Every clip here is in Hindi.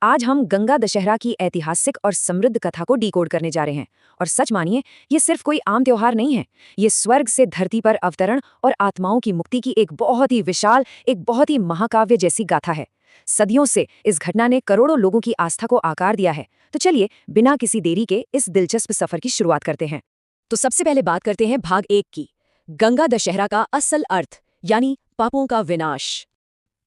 आज हम गंगा दशहरा की ऐतिहासिक और समृद्ध कथा को डिकोड करने जा रहे हैं। और सच मानिए, ये सिर्फ कोई आम त्योहार नहीं है। ये स्वर्ग से धरती पर अवतरण और आत्माओं की मुक्ति की एक बहुत ही विशाल, एक बहुत ही महाकाव्य जैसी गाथा है। सदियों से इस घटना ने करोड़ों लोगों की आस्था को आकार दिया है। तो चलिए, बिना किसी देरी के इस दिलचस्प सफर की शुरुआत करते हैं। तो सबसे पहले बात करते हैं भाग 1 की, गंगा दशहरा का असल अर्थ, यानी पापों का विनाश।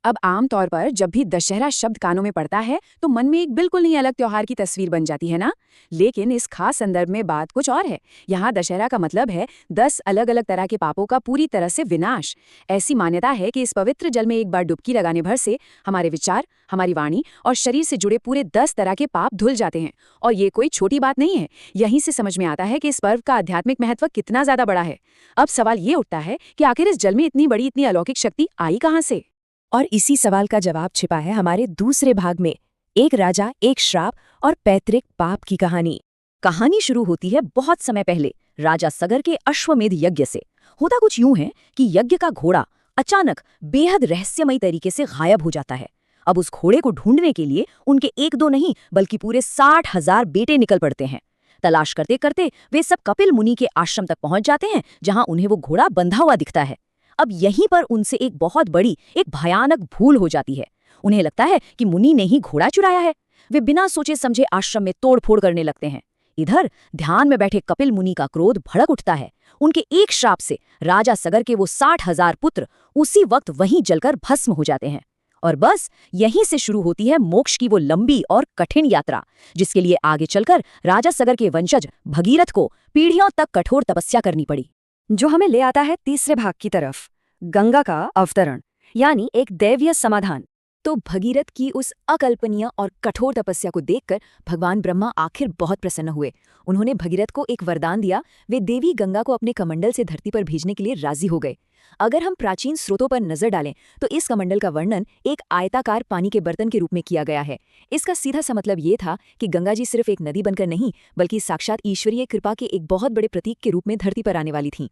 अब आम तौर पर जब भी दशहरा शब्द कानों में पड़ता है तो मन में एक बिल्कुल ही अलग त्योहार की तस्वीर बन जाती है ना। लेकिन इस खास संदर्भ में बात कुछ और है। यहाँ दशहरा का मतलब है 10 अलग अलग तरह के पापों का पूरी तरह से विनाश। ऐसी मान्यता है कि इस पवित्र जल में एक बार डुबकी लगाने भर से हमारे विचार, हमारी वाणी और शरीर से जुड़े पूरे 10 तरह के पाप धुल जाते हैं। और ये कोई छोटी बात नहीं है। यहीं से समझ में आता है कि इस पर्व का आध्यात्मिक महत्व कितना ज्यादा बड़ा है। अब सवाल ये उठता है कि आखिर इस जल में इतनी बड़ी, इतनी अलौकिक शक्ति आई कहाँ से। और इसी सवाल का जवाब छिपा है हमारे दूसरे भाग में, एक राजा, एक श्राप और पैतृक पाप की कहानी। कहानी शुरू होती है बहुत समय पहले, राजा सगर के अश्वमेध यज्ञ से। होता कुछ यूं है कि यज्ञ का घोड़ा अचानक बेहद रहस्यमयी तरीके से गायब हो जाता है। अब उस घोड़े को ढूंढने के लिए उनके एक दो नहीं बल्कि पूरे 60,000 बेटे निकल पड़ते हैं। तलाश करते करते वे सब कपिल मुनि के आश्रम तक पहुंच जाते हैं, जहां उन्हें वो घोड़ा बंधा हुआ दिखता है। अब यहीं पर उनसे एक बहुत बड़ी, एक भयानक भूल हो जाती है। उन्हें लगता है कि मुनि ने ही घोड़ा चुराया है। वे बिना सोचे समझे आश्रम में तोड़फोड़ करने लगते हैं। इधर ध्यान में बैठे कपिल मुनि का क्रोध भड़क उठता है। उनके एक श्राप से राजा सगर के वो 60,000 पुत्र उसी वक्त वहीं जलकर भस्म हो जाते हैं। और बस यहीं से शुरू होती है मोक्ष की वो लंबी और कठिन यात्रा, जिसके लिए आगे चलकर राजा सगर के वंशज भगीरथ को पीढ़ियों तक कठोर तपस्या करनी पड़ी। जो हमें ले आता है तीसरे भाग की तरफ, गंगा का अवतरण, यानी एक दैवीय समाधान। तो भगीरथ की उस अकल्पनीय और कठोर तपस्या को देखकर भगवान ब्रह्मा आखिर बहुत प्रसन्न हुए। उन्होंने भगीरथ को एक वरदान दिया। वे देवी गंगा को अपने कमंडल से धरती पर भेजने के लिए राजी हो गए। अगर हम प्राचीन स्रोतों पर नजर डालें तो इस कमंडल का वर्णन एक आयताकार पानी के बर्तन के रूप में किया गया है। इसका सीधा सा मतलब ये था कि गंगा जी सिर्फ एक नदी बनकर नहीं, बल्कि साक्षात ईश्वरीय कृपा के एक बहुत बड़े प्रतीक के रूप में धरती पर आने वाली थीं।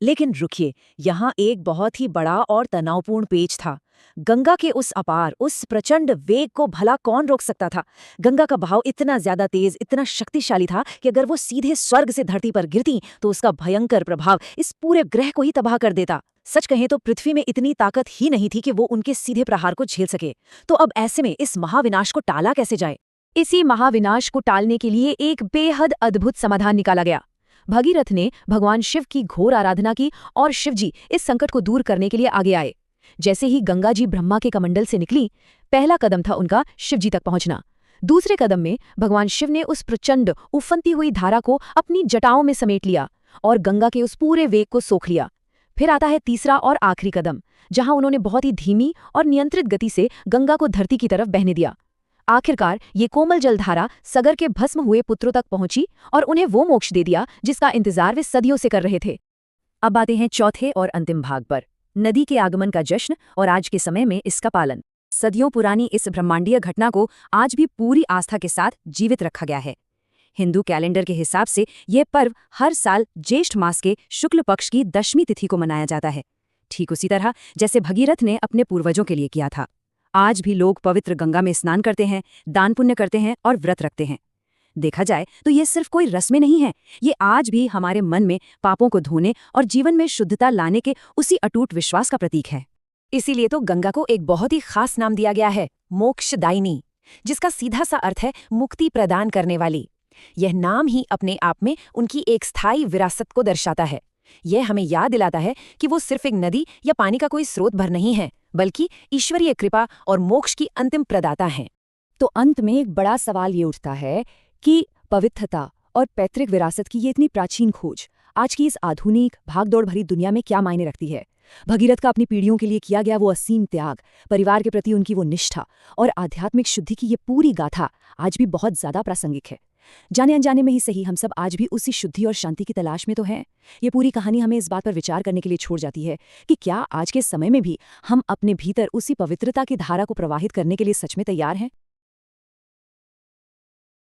लेकिन रुकिए, यहाँ एक बहुत ही बड़ा और तनावपूर्ण पेच था। गंगा के उस अपार, उस प्रचंड वेग को भला कौन रोक सकता था। गंगा का बहाव इतना ज्यादा तेज, इतना शक्तिशाली था कि अगर वो सीधे स्वर्ग से धरती पर गिरती तो उसका भयंकर प्रभाव इस पूरे ग्रह को ही तबाह कर देता। सच कहें तो पृथ्वी में इतनी ताकत ही नहीं थी कि वो उनके सीधे प्रहार को झेल सके। तो अब ऐसे में इस महाविनाश को टाला कैसे जाए। इसी महाविनाश को टालने के लिए एक बेहद अद्भुत समाधान निकाला गया। भगीरथ ने भगवान शिव की घोर आराधना की और शिवजी इस संकट को दूर करने के लिए आगे आए। जैसे ही गंगा जी ब्रह्मा के कमंडल से निकली, पहला कदम था उनका शिवजी तक पहुंचना। दूसरे कदम में भगवान शिव ने उस प्रचंड उफनती हुई धारा को अपनी जटाओं में समेट लिया और गंगा के उस पूरे वेग को सोख लिया। फिर आता है तीसरा और आखिरी कदम, जहां उन्होंने बहुत ही धीमी और नियंत्रित गति से गंगा को धरती की तरफ बहने दिया। आखिरकार ये कोमल जलधारा सगर के भस्म हुए पुत्रों तक पहुंची और उन्हें वो मोक्ष दे दिया जिसका इंतजार वे सदियों से कर रहे थे। अब आते हैं चौथे और अंतिम भाग पर, नदी के आगमन का जश्न और आज के समय में इसका पालन। सदियों पुरानी इस ब्रह्मांडीय घटना को आज भी पूरी आस्था के साथ जीवित रखा गया है। हिंदू कैलेंडर के हिसाब से यह पर्व हर साल ज्येष्ठ मास के शुक्ल पक्ष की 10वीं तिथि को मनाया जाता है, ठीक उसी तरह जैसे भगीरथ ने अपने पूर्वजों के लिए किया था। आज भी लोग पवित्र गंगा में स्नान करते हैं, दान पुण्य करते हैं और व्रत रखते हैं। देखा जाए तो ये सिर्फ कोई रस्में नहीं है, ये आज भी हमारे मन में पापों को धोने और जीवन में शुद्धता लाने के उसी अटूट विश्वास का प्रतीक है। इसीलिए तो गंगा को एक बहुत ही खास नाम दिया गया है, मोक्षदायिनी, जिसका सीधा सा अर्थ है मुक्ति प्रदान करने वाली। यह नाम ही अपने आप में उनकी एक स्थायी विरासत को दर्शाता है। यह हमें याद दिलाता है कि वो सिर्फ एक नदी या पानी का कोई स्रोत भर नहीं है, बल्कि ईश्वरीय कृपा और मोक्ष की अंतिम प्रदाता हैं। तो अंत में एक बड़ा सवाल ये उठता है कि पवित्रता और पैतृक विरासत की ये इतनी प्राचीन खोज आज की इस आधुनिक भागदौड़ भरी दुनिया में क्या मायने रखती है। भगीरथ का अपनी पीढ़ियों के लिए किया गया वो असीम त्याग, परिवार के प्रति उनकी वो निष्ठा और आध्यात्मिक शुद्धि की ये पूरी गाथा आज भी बहुत ज्यादा प्रासंगिक है। जाने अनजाने में ही सही, हम सब आज भी उसी शुद्धि और शांति की तलाश में तो हैं। ये पूरी कहानी हमें इस बात पर विचार करने के लिए छोड़ जाती है कि क्या आज के समय में भी हम अपने भीतर उसी पवित्रता की धारा को प्रवाहित करने के लिए सच में तैयार हैं।